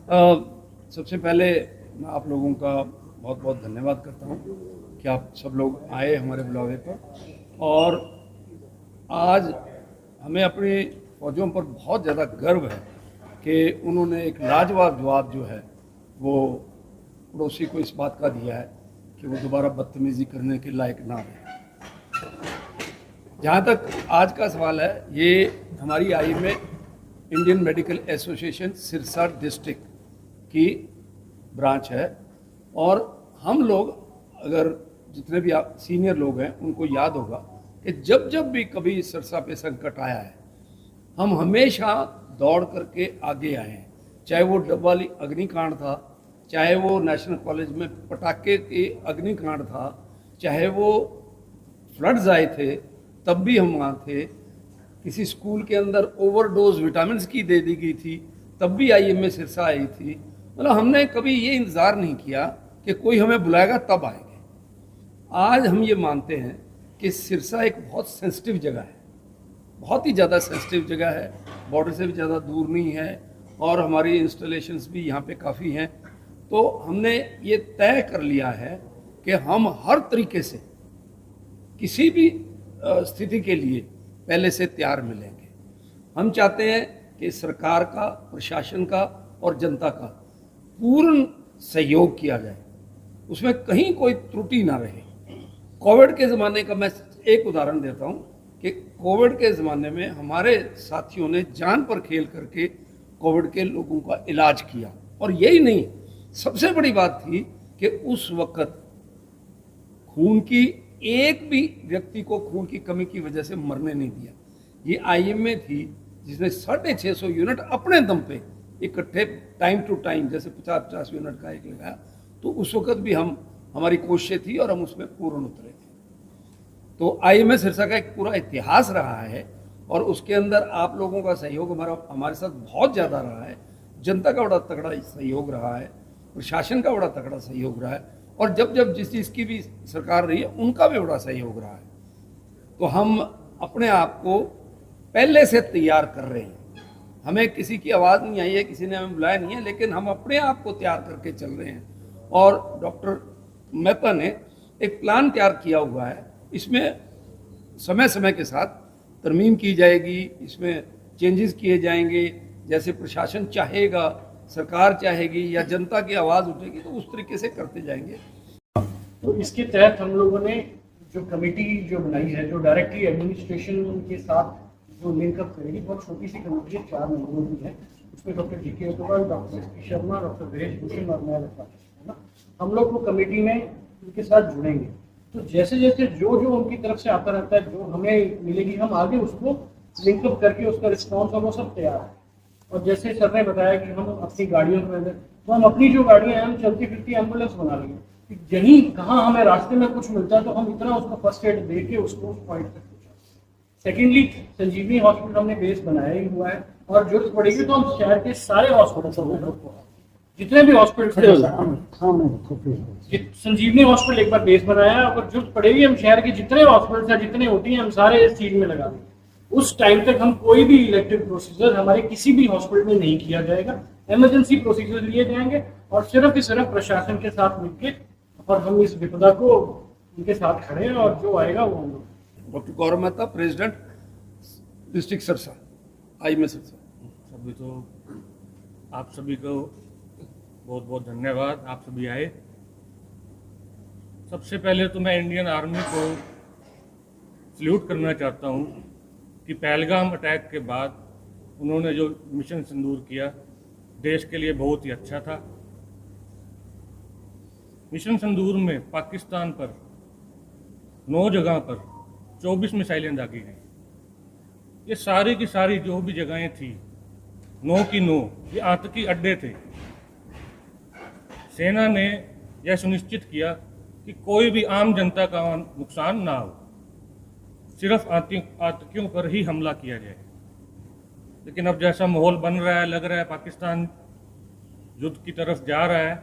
सबसे पहले मैं आप लोगों का बहुत बहुत धन्यवाद करता हूँ कि आप सब लोग आए हमारे बुलावे पर। और आज हमें अपनी फौजियों पर बहुत ज़्यादा गर्व है कि उन्होंने एक लाजवाब जवाब जो है वो पड़ोसी को इस बात का दिया है कि वो दोबारा बदतमीज़ी करने के लायक ना रहे। जहाँ तक आज का सवाल है, ये हमारी आई में Indian medical association Sirsa district की ब्रांच है। और हम लोग, अगर जितने भी सीनियर लोग हैं उनको याद होगा कि जब जब भी कभी सिरसा पे संकट आया है, हम हमेशा दौड़ करके आगे आए हैं। चाहे वो डबवाली अग्निकांड था, चाहे वो नेशनल कॉलेज में पटाखे के अग्निकांड था, चाहे वो फ्लड्स आए थे तब भी हम वहाँ थे, किसी स्कूल के अंदर ओवरडोज विटामिन की दे दी गई थी तब भी IMA सिरसा आई थी। मतलब हमने कभी ये इंतज़ार नहीं किया कि कोई हमें बुलाएगा तब आएंगे। आज हम ये मानते हैं कि सिरसा एक बहुत सेंसिटिव जगह है, बहुत ही ज़्यादा सेंसिटिव जगह है, बॉर्डर से भी ज़्यादा दूर नहीं है और हमारी इंस्टॉलेशंस भी यहाँ पे काफ़ी हैं। तो हमने ये तय कर लिया है कि हम हर तरीके से किसी भी स्थिति के लिए पहले से तैयार मिलेंगे। हम चाहते हैं कि सरकार का, प्रशासन का और जनता का पूर्ण सहयोग किया जाए, उसमें कहीं कोई त्रुटि ना रहे। कोविड के ज़माने का मैं एक उदाहरण देता हूँ कि कोविड के ज़माने में हमारे साथियों ने जान पर खेल करके कोविड के लोगों का इलाज किया। और यही नहीं, सबसे बड़ी बात थी कि उस वक़्त खून की एक भी व्यक्ति को खून की कमी की वजह से मरने नहीं दिया। ये IMA थी जिसने 650 यूनिट अपने दम पे इकट्ठे टाइम टू टाइम, जैसे 50-50 यूनिट का एक लगाया। तो उस वक़्त भी हमारी कोशिशें थी और हम उसमें पूर्ण उतरे थे। तो IMA सिरसा का एक पूरा इतिहास रहा है और उसके अंदर आप लोगों का सहयोग हमारे साथ बहुत ज़्यादा रहा है। जनता का बड़ा तगड़ा सहयोग रहा है, प्रशासन का बड़ा तगड़ा सहयोग रहा है और जब जब जिस चीज़ की भी सरकार रही है उनका भी बड़ा सहयोग रहा है। तो हम अपने आप को पहले से तैयार कर रहे हैं। हमें किसी की आवाज़ नहीं आई है, किसी ने हमें बुलाया नहीं है, लेकिन हम अपने आप को तैयार करके चल रहे हैं। और डॉक्टर मेहता ने एक प्लान तैयार किया हुआ है, इसमें समय समय के साथ तरमीम की जाएगी, इसमें चेंजेस किए जाएंगे, जैसे प्रशासन चाहेगा, सरकार चाहेगी या जनता की आवाज़ उठेगी तो उस तरीके से करते जाएंगे। तो इसके तहत हम लोगों ने जो कमेटी जो बनाई है, जो डायरेक्टली एडमिनिस्ट्रेशन के साथ जो लिंकअप करेगी, बहुत छोटी सी कमेटी है, 4 मेंबरों की है। उसमें doctor GK Agarwal, doctor SP Sharma, doctor Viresh Bhushan और मैं है ना, हम लोग वो कमेटी में उनके साथ जुड़ेंगे। तो जैसे जैसे जो जो उनकी तरफ से आता रहता है, जो हमें मिलेगी, हम आगे उसको लिंकअप करके उसका रिस्पॉन्स और वो सब तैयार है। और जैसे सर ने बताया कि हम अपनी गाड़ियों में, तो हम अपनी जो गाड़ियां हैं हम चलती फिरती एम्बुलेंस बना लेंगे। यहीं कहाँ हमें रास्ते में कुछ मिलता है तो हम इतना उसको फर्स्ट एड दे के उसको उस पॉइंट तक पहुंचा। सेकेंडली, संजीवनी हॉस्पिटल हमने बेस बनाया ही हुआ है और जरूरत पड़ेगी तो हम शहर के सारे हॉस्पिटल, जितने भी हॉस्पिटल, संजीवनी हॉस्पिटल एक बार बेस बनाया है, अगर जरूरत पड़ेगी हम शहर के जितने हॉस्पिटल है, जितने होती हैं, हम सारे इस चीज में लगा देंगे। उस टाइम तक हम कोई भी इलेक्टिव प्रोसीजर हमारे किसी भी हॉस्पिटल में नहीं किया जाएगा। इमरजेंसी प्रोसीजर लिए जाएंगे और सिर्फ प्रशासन के साथ मिलकर और हम इस विपदा को उनके साथ खड़े हैं और जो आएगा वो हम लोग। Doctor Gaurav Mehta, president district Sirsa, IMA Sirsa. सभी तो आप सभी को बहुत बहुत धन्यवाद, आप सभी आए। सबसे पहले तो मैं इंडियन आर्मी को सल्यूट करना चाहता हूं कि पहलगाम अटैक के बाद उन्होंने जो मिशन सिंदूर किया देश के लिए बहुत ही अच्छा था। मिशन सिंदूर में पाकिस्तान पर 9 जगह पर 24 मिसाइलें दागी गई। ये सारी की सारी जो भी जगहें थी, 9 की 9 ये आतंकी अड्डे थे। सेना ने यह सुनिश्चित किया कि कोई भी आम जनता का नुकसान ना हो, सिर्फ आतंकियों पर ही हमला किया जाए। लेकिन अब जैसा माहौल बन रहा है, लग रहा है पाकिस्तान युद्ध की तरफ जा रहा है।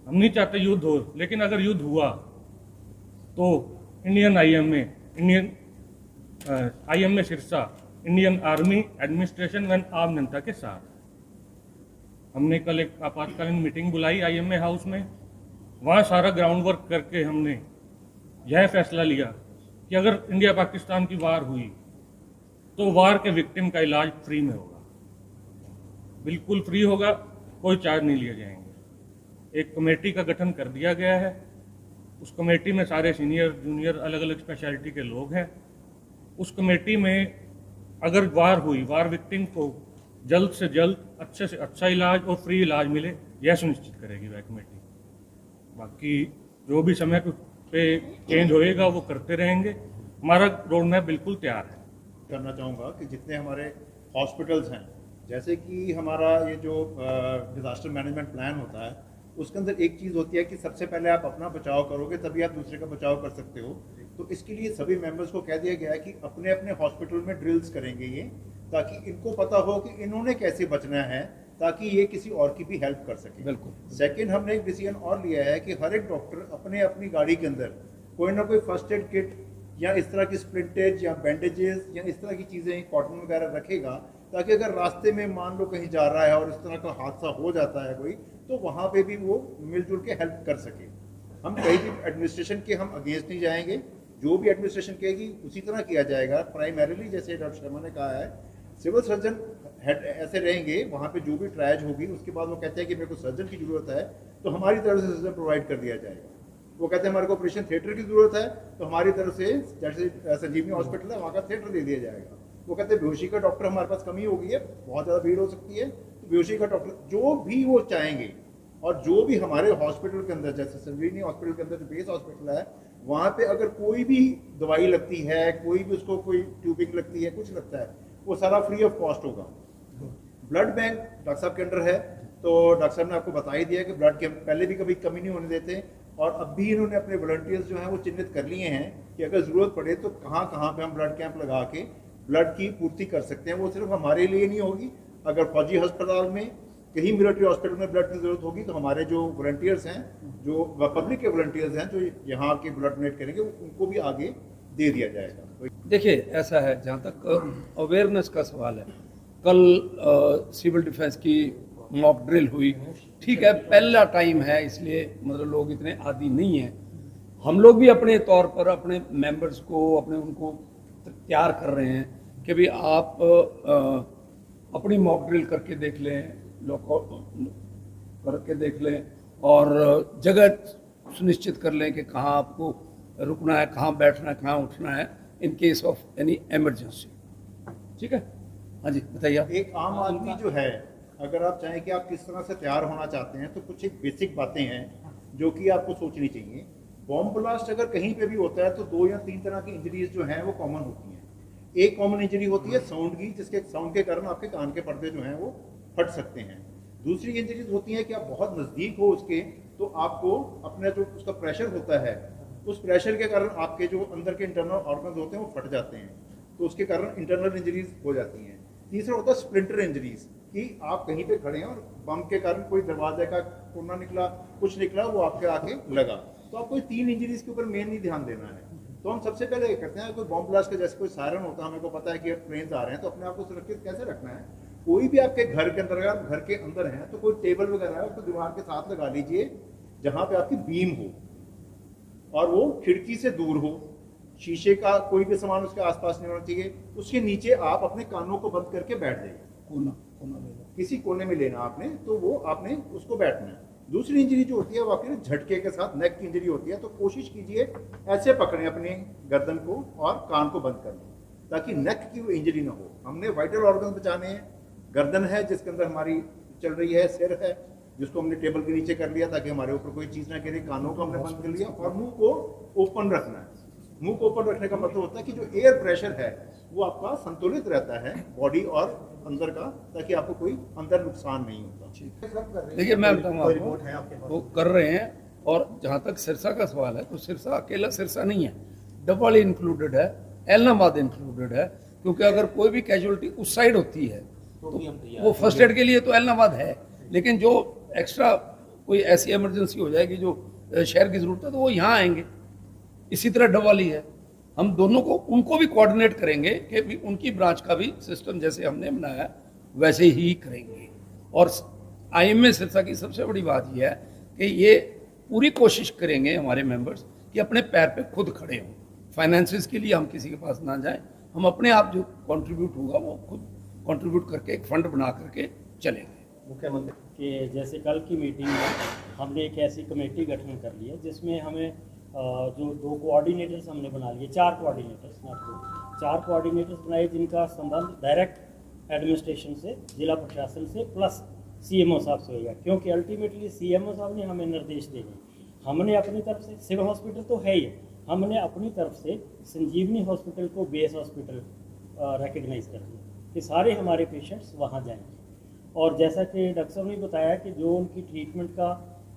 हम नहीं चाहते युद्ध हो, लेकिन अगर युद्ध हुआ तो Indian IMA Sirsa, Indian army administration व आम जनता के साथ। हमने कल एक आपातकालीन मीटिंग बुलाई IMA हाउस में। वहाँ सारा ग्राउंड वर्क करके हमने यह फैसला लिया कि अगर इंडिया पाकिस्तान की वार हुई तो वार के विक्टिम का इलाज फ्री में होगा, बिल्कुल फ्री होगा, कोई चार्ज नहीं लिए जाएंगे। एक कमेटी का गठन कर दिया गया है। उस कमेटी में सारे सीनियर जूनियर अलग अलग स्पेशलिटी के लोग हैं। उस कमेटी में अगर वार हुई, वार विक्टिम को जल्द से जल्द अच्छे से अच्छा इलाज और फ्री इलाज मिले, यह सुनिश्चित करेगी वह कमेटी। बाकी जो भी समय पे चेंज होएगा वो करते रहेंगे। हमारा रोड मैप बिल्कुल तैयार है। करना चाहूँगा कि जितने हमारे हॉस्पिटल्स हैं, जैसे कि हमारा ये जो डिज़ास्टर मैनेजमेंट प्लान होता है, उसके अंदर एक चीज़ होती है कि सबसे पहले आप अपना बचाव करोगे तभी आप दूसरे का बचाव कर सकते हो। तो इसके लिए सभी मेंबर्स को कह दिया गया है कि अपने अपने हॉस्पिटल में ड्रिल्स करेंगे ये, ताकि इनको पता हो कि इन्होंने कैसे बचना है, ताकि ये किसी और की भी हेल्प कर सके। बिल्कुल। सेकंड, हमने एक डिसीजन और लिया है कि हर एक डॉक्टर अपने अपनी गाड़ी के अंदर कोई ना कोई फर्स्ट एड किट या इस तरह की स्प्लिंटेज या बैंडेजेस या इस तरह की चीज़ें, कॉटन वगैरह रखेगा, ताकि अगर रास्ते में मान लो कहीं जा रहा है और इस तरह का हादसा हो जाता है कोई, तो वहाँ पे भी वो मिलजुल के हेल्प कर सके। हम कहीं भी एडमिनिस्ट्रेशन के हम अगेंस्ट नहीं जाएंगे, जो भी एडमिनिस्ट्रेशन कहेगी उसी तरह किया जाएगा। प्राइमरीली जैसे डॉक्टर शर्मा ने कहा है, सिविल सर्जन हेड ऐसे रहेंगे, वहाँ पे जो भी ट्रायज होगी उसके बाद वो कहते हैं कि मेरे को सर्जन की ज़रूरत है, तो हमारी तरफ से सर्जन प्रोवाइड कर दिया जाएगा। वो कहते हैं हमारे को ऑपरेशन थिएटर की ज़रूरत है, तो हमारी तरफ से जैसे संजीवनी हॉस्पिटल है वहाँ का थिएटर दे दिया जाएगा। वो कहते हैं बेहोशी का डॉक्टर हमारे पास कमी हो गई है, बहुत ज़्यादा भीड़ हो सकती है, तो बेहोशी का डॉक्टर जो भी वो चाहेंगे, और जो भी हमारे हॉस्पिटल के अंदर जैसे संजीवनी हॉस्पिटल के अंदर जो बेस हॉस्पिटल है, वहाँ पे अगर कोई भी दवाई लगती है, कोई भी उसको कोई ट्यूबिंग लगती है, कुछ लगता है, वो सारा फ्री ऑफ कॉस्ट होगा। ब्लड बैंक डॉक्टर साहब के अंडर है, तो डॉक्टर साहब ने आपको बता ही दिया कि ब्लड के पहले भी कभी कमी नहीं होने देते, और अब भी इन्होंने अपने वॉलंटियर्स जो हैं वो चिन्हित कर लिए हैं कि अगर ज़रूरत पड़े तो कहाँ कहाँ पे हम ब्लड कैंप लगा के ब्लड की पूर्ति कर सकते हैं। वो सिर्फ हमारे लिए नहीं होगी, अगर फौजी अस्पताल में, कहीं मिलिट्री हॉस्पिटल में ब्लड की ज़रूरत होगी तो हमारे जो वॉलंटियर्स हैं, जो पब्लिक के वॉलंटियर्स हैं, जो यहाँ के ब्लड डोनेट करेंगे, उनको भी आगे दे दिया जाएगा। देखिए, ऐसा है, जहाँ तक अवेयरनेस का सवाल है, कल सिविल डिफेंस की मॉक ड्रिल हुई, ठीक है, पहला टाइम है, इसलिए मतलब लोग इतने आदी नहीं हैं। हम लोग भी अपने तौर पर अपने मेंबर्स को, अपने उनको तैयार कर रहे हैं कि भी आप अपनी मॉक ड्रिल करके देख लें, करके देख लें, और जगह सुनिश्चित कर लें कि कहाँ आपको रुकना है, कहाँ बैठना है, कहाँ उठना है, in case of any emergency. ठीक है, हाँ जी बताइए आप। एक आम आदमी जो है, अगर आप चाहें कि आप किस तरह से तैयार होना चाहते हैं, तो कुछ एक बेसिक बातें हैं जो कि आपको सोचनी चाहिए। बॉम्ब ब्लास्ट अगर कहीं पे भी होता है तो 2 या 3 तरह की इंजरीज जो हैं वो कॉमन होती हैं। एक कॉमन इंजरी होती है साउंड की, जिसके साउंड के कारण आपके कान के पर्दे जो हैं वो फट सकते हैं। दूसरी इंजरीज होती हैं कि आप बहुत नज़दीक हो उसके, तो आपको अपना जो उसका प्रेशर होता है, उस प्रेशर के कारण आपके जो अंदर के इंटरनल ऑर्गन्स होते हैं वो फट जाते हैं, तो उसके कारण इंटरनल इंजरीज हो जाती हैं। तीसरा होता है स्प्लिंटर इंजरीज, कि आप कहीं पे खड़े हैं और बम के कारण कोई दरवाजे का कोना निकला, कुछ निकला, वो आपके आके लगा, तो आपको 3 इंजरीज के ऊपर मेन नहीं ध्यान देना है। तो हम सबसे पहले ये करते हैं, कोई बॉम्ब ब्लास्ट का जैसे कोई सायरन होता है, हमें को पता है कि प्लेन्स आ रहे हैं, तो अपने आप को सुरक्षित कैसे रखना है। कोई भी आपके घर के अंदर, अगर घर के अंदर हैं तो कोई टेबल वगैरह है उसको दीवार के साथ लगा लीजिए जहाँ पे आपकी बीम हो, और वो खिड़की से दूर हो, शीशे का कोई भी सामान उसके आसपास नहीं होना चाहिए। उसके नीचे आप अपने कानों को बंद करके बैठ जाइए, किसी कोने में लेना आपने, तो वो आपने उसको बैठना है। दूसरी इंजरी जो होती है वो आपके झटके के साथ नेक की इंजरी होती है, तो कोशिश कीजिए ऐसे पकड़ें अपने गर्दन को और कान को बंद कर लें, ताकि नेक की वो इंजरी ना हो। हमने वाइटल ऑर्गन बचाने हैं, गर्दन है जिसके अंदर हमारी चल रही है, सिर है जिसको हमने टेबल के नीचे कर लिया ताकि हमारे ऊपर कोई चीज़ ना गिरे, कानों को हमने बंद कर लिया, और मुंह को ओपन रखना है। मुंह को ओपन रखने का मतलब होता है कि जो एयर प्रेशर है वो आपका संतुलित रहता है बॉडी और अंदर का, ताकि आपको कोई अंदर नुकसान नहीं होता। देखिए, मैं बताऊँगा आपको, वो कर रहे हैं। और जहाँ तक सिरसा का सवाल है, तो सिरसा अकेला सिरसा नहीं है, डबल इंक्लूडेड है, एलनाबाद इंक्लूडेड है, क्योंकि अगर कोई भी कैजुअलिटी उस साइड होती है तो वो फर्स्ट एड के लिए तो एलनाबाद है, लेकिन जो एक्स्ट्रा कोई ऐसी इमरजेंसी हो जाएगी जो शहर की ज़रूरत है, तो वो यहाँ आएंगे। इसी तरह डबल ही है, हम दोनों को, उनको भी कोऑर्डिनेट करेंगे कि भी उनकी ब्रांच का भी सिस्टम जैसे हमने बनाया वैसे ही करेंगे। और आईएमए सिरसा की सबसे बड़ी बात यह है कि ये पूरी कोशिश करेंगे हमारे मेंबर्स कि अपने पैर पे खुद खड़े हों। फाइनेंसिस के लिए हम किसी के पास ना जाएं, हम अपने आप जो कंट्रीब्यूट होगा वो खुद कंट्रीब्यूट करके एक फंड बना करके चलेंगे। मुख्यमंत्री कि जैसे कल की मीटिंग में हमने एक ऐसी कमेटी गठन कर ली है जिसमें हमें जो 2 कोऑर्डिनेटर्स हमने बना लिए, 4 कोऑर्डिनेटर्स ना तो 4 कोऑर्डिनेटर्स बनाए जिनका संबंध डायरेक्ट एडमिनिस्ट्रेशन से, जिला प्रशासन से प्लस सीएमओ साहब से होगा, क्योंकि अल्टीमेटली सीएमओ साहब ने हमें निर्देश देंगे। हमने अपनी तरफ से, सिविल हॉस्पिटल तो है ही, हमने अपनी तरफ से संजीवनी हॉस्पिटल को बेस हॉस्पिटल रिकग्नाइज कर दिया कि सारे हमारे पेशेंट्स वहाँ जाएंगे। और जैसा कि डॉक्टर साहब ने बताया कि जो उनकी ट्रीटमेंट का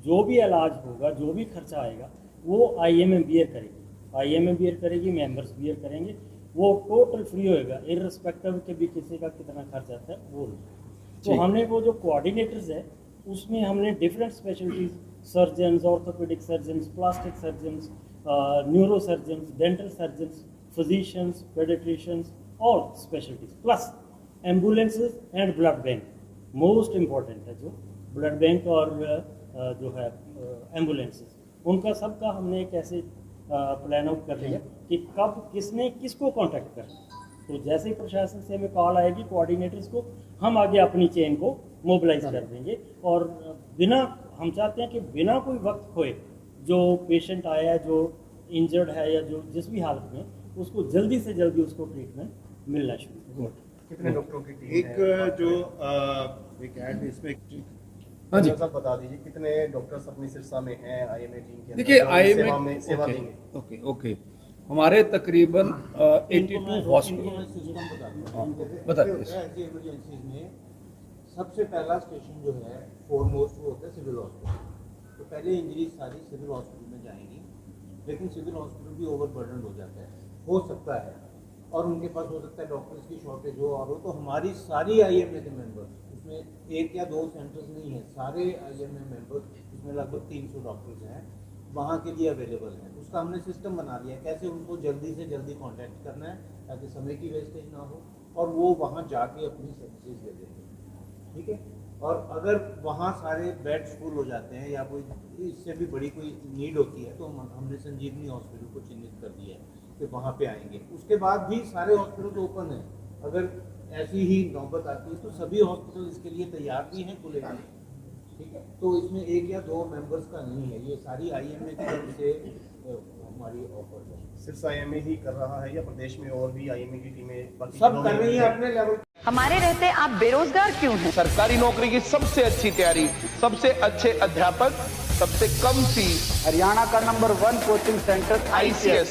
जो भी इलाज होगा, जो भी खर्चा आएगा, वो आईएमए बियर करेगी, आईएमए बियर करेगी, मेंबर्स बियर करेंगे, वो टोटल फ्री होएगा, इररिस्पेक्टिव के भी किसी का कितना खर्च आता है वो नहीं। तो हमने वो जो कोऑर्डिनेटर्स है उसमें हमने different specialities, surgeons, orthopaedic surgeons, plastic surgeons, neuro surgeons, dental surgeons, physicians, paediatricians, all specialities plus ambulances and blood bank. Most important है जो ब्लड बैंक और जो है एम्बुलेंसेज, उनका सबका हमने एक ऐसे प्लान आउट कर लिया कि कब किसने किसको कांटेक्ट करना। तो जैसे ही प्रशासन से हमें कॉल आएगी कोऑर्डिनेटर्स को, हम आगे अपनी चेन को मोबिलाइज कर देंगे। और बिना, हम चाहते हैं कि बिना कोई वक्त खोए जो पेशेंट आया है, जो इंजर्ड है या जो जिस भी हालत में, उसको जल्दी से जल्दी उसको ट्रीटमेंट मिलना शुरू। कितने डॉक्टरों की टीम एक है? जो एक ऐड इसमें हाँ जी, साहब बता दीजिए कितने डॉक्टर्स अपनी सिरसा में हैं आईएमए टीम के अंदर, देखिए जो आईएमए सेवा देंगे? ओके हमारे तकरीबन 82 हॉस्पिटल बताइए। ऐसी इमरजेंसीज में सबसे पहला स्टेशन जो है फोरमोस्ट वो होता है सिविल हॉस्पिटल। तो पहले इंजरी सारी सिविल हॉस्पिटल में जाएंगी, लेकिन सिविल हॉस्पिटल भी ओवरबर्डन हो जाता है, हो सकता है, और उनके पास हो सकता है डॉक्टर्स की शॉर्टेज हो और हो। तो हमारी सारी आईएमए के मेंबर्स, उसमें 1 या 2 सेंटर्स नहीं है, सारे आईएमए मेंबर्स, उसमें लगभग 300 डॉक्टर्स हैं, वहाँ के लिए अवेलेबल हैं। उसका हमने सिस्टम बना लिया कैसे उनको जल्दी से जल्दी कांटेक्ट करना है ताकि समय की वेस्टेज ना हो, और वो वहाँ जाके अपनी सर्विसेज ले देंगे। ठीक है, और अगर वहाँ सारे बेड्स फुल हो जाते हैं या कोई इससे भी बड़ी कोई नीड होती है तो हमने संजीवनी हॉस्पिटल को चिन्हित कर दिया है कि वहाँ पे आएंगे। उसके बाद भी सारे हॉस्पिटल ओपन हैं, अगर ऐसी ही नौबत आती है तो सभी हॉस्पिटल इसके लिए तैयार भी हैं खुलेंगे। ठीक है, तो इसमें 1 या 2 मेंबर्स का नहीं है, ये सारी आईएमए की तरफ से हमारी ऑफर है। सिर्फ आईएमए ही कर रहा है या प्रदेश में और भी आईएमए की टीमें बाकी सब जिलों कर में रही है अपने लेवल। हमारे रहते आप बेरोजगार क्यों हैं? सरकारी नौकरी की सबसे अच्छी तैयारी, सबसे अच्छे अध्यापक, सबसे कम फीस, हरियाणा का नंबर 1 कोचिंग सेंटर ICS